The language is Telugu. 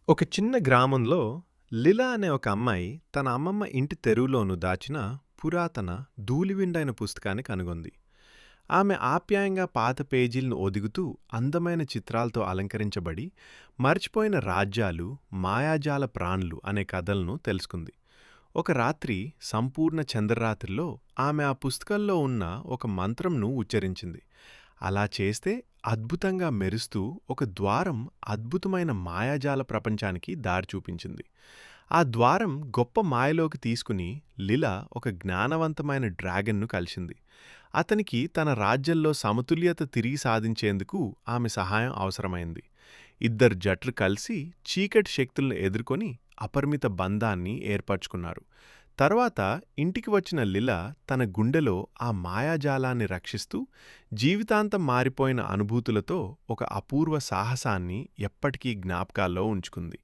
ఒక చిన్న గ్రామంలో లిలా అనే ఒక అమ్మాయి తన అమ్మమ్మ ఇంటి తెరువులోను దాచిన పురాతన ధూళివిండైన పుస్తకాన్ని కనుగొంది. ఆమె ఆప్యాయంగా పాత పేజీలను ఒదుగుతూ అందమైన చిత్రాలతో అలంకరించబడి మర్చిపోయిన రాజ్యాలు, మాయాజాల ప్రాణులు అనే కథలను తెలుసుకుంది. ఒక రాత్రి సంపూర్ణ చంద్రరాత్రిలో ఆమె ఆ పుస్తకంలో ఉన్న ఒక మంత్రంను ఉచ్చరించింది. అలా చేస్తే అద్భుతంగా మెరుస్తూ ఒక ద్వారం అద్భుతమైన మాయాజాల ప్రపంచానికి దారి చూపించింది. ఆ ద్వారం గొప్ప మాయలోకి తీసుకుని లిలా ఒక జ్ఞానవంతమైన డ్రాగన్ను కలిసింది. అతనికి తన రాజ్యంలో సమతుల్యత తిరిగి సాధించేందుకు ఆమె సహాయం అవసరమైంది. ఇద్దరు జట్లు కలిసి చీకటి శక్తులను ఎదుర్కొని అపరిమిత బంధాన్ని ఏర్పరచుకున్నారు. తర్వాత ఇంటికి వచ్చిన లిలా తన గుండెలో ఆ మాయాజాలాన్ని రక్షిస్తూ జీవితాంతం మారిపోయిన అనుభూతులతో ఒక అపూర్వ సాహసాన్ని ఎప్పటికీ జ్ఞాపకాల్లో ఉంచుకుంది.